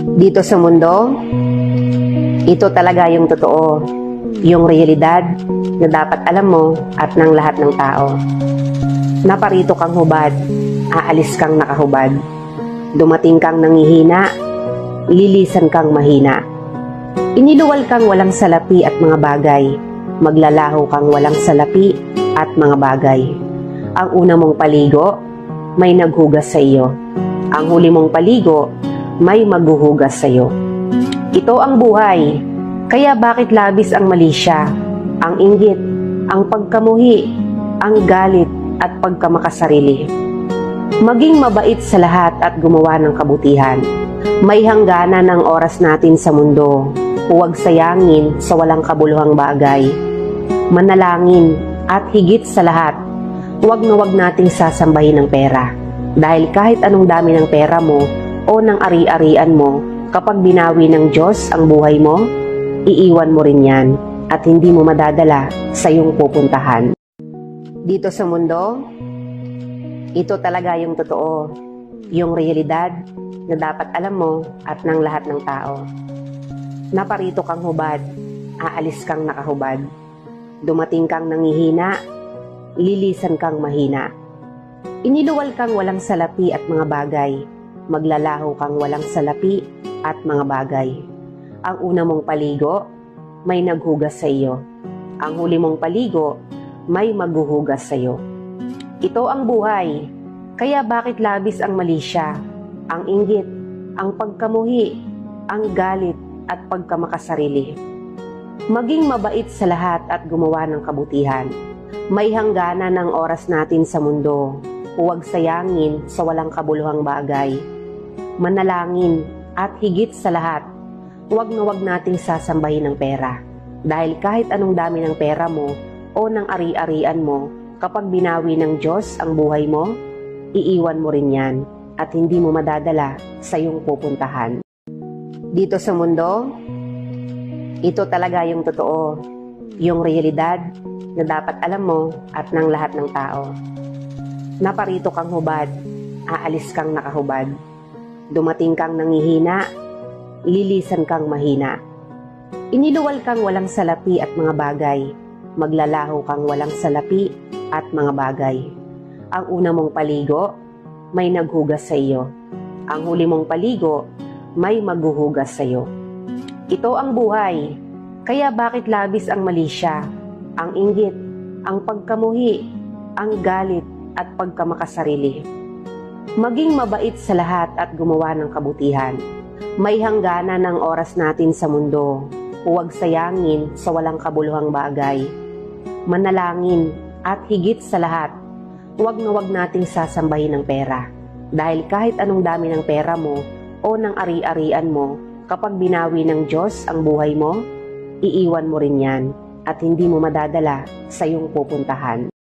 Dito sa mundo, ito talaga yung totoo, yung realidad na dapat alam mo at ng lahat ng tao. Naparito kang hubad, aalis kang nakahubad. Dumating kang nangihina, lilisan kang mahina. Iniluwal kang walang salapi at mga bagay, maglalaho kang walang salapi at mga bagay. Ang una mong paligo, may naghugas sa iyo. Ang huli mong paligo, may maghuhugas sa iyo. Ito ang buhay, kaya bakit labis ang mali siya, ang inggit, ang pagkamuhi, ang galit at pagkamakasarili. Maging mabait sa lahat at gumawa ng kabutihan. May hangganan ang oras natin sa mundo. Huwag sayangin sa walang kabuluhang bagay. Manalangin at higit sa lahat, huwag na huwag nating sasambahin ng pera. Dahil kahit anong dami ng pera mo o ng ari-arian mo, kapag binawi ng Diyos ang buhay mo, iiwan mo rin yan at hindi mo madadala sa iyong pupuntahan. Dito sa mundo, ito talaga yung totoo, yung realidad na dapat alam mo at ng lahat ng tao. Naparito kang hubad, aalis kang nakahubad. Dumating kang nangihina, lilisan kang mahina. Iniluwal kang walang salapi at mga bagay, maglalaho kang walang salapi at mga bagay. Ang una mong paligo, may naghugas sa iyo. Ang huli mong paligo, may maghuhugas sa iyo. Ito ang buhay, kaya bakit labis ang mali siya, ang inggit, ang pagkamuhi, ang galit at pagkamakasarili. Maging mabait sa lahat at gumawa ng kabutihan. May hangganan ang oras natin sa mundo. Huwag sayangin sa walang kabuluhang bagay. Manalangin at higit sa lahat, huwag na huwag nating sasambahin ng pera. Dahil kahit anong dami ng pera mo o ng ari-arian mo, kapag binawi ng Diyos ang buhay mo, iiwan mo rin yan at hindi mo madadala sa iyong pupuntahan. Dito sa mundo, ito talaga yung totoo, yung realidad na dapat alam mo at ng lahat ng tao. Naparito kang hubad, aalis kang nakahubad. Dumating kang nangihina, lilisan kang mahina. Iniluwal kang walang salapi at mga bagay, maglalaho kang walang salapi at mga bagay. Ang una mong paligo, may naghugas sa iyo. Ang huli mong paligo, may maghuhugas sa iyo. Ito ang buhay, kaya bakit labis ang mali siya, ang inggit, ang pagkamuhi, ang galit at pagkamakasarili. Maging mabait sa lahat at gumawa ng kabutihan. May hangganan ang oras natin sa mundo. Huwag sayangin sa walang kabuluhang bagay. Manalangin at higit sa lahat, huwag na huwag nating sasambahin ng pera. Dahil kahit anong dami ng pera mo o ng ari-arian mo, kapag binawi ng Diyos ang buhay mo, iiwan mo rin yan at hindi mo madadala sa iyong pupuntahan.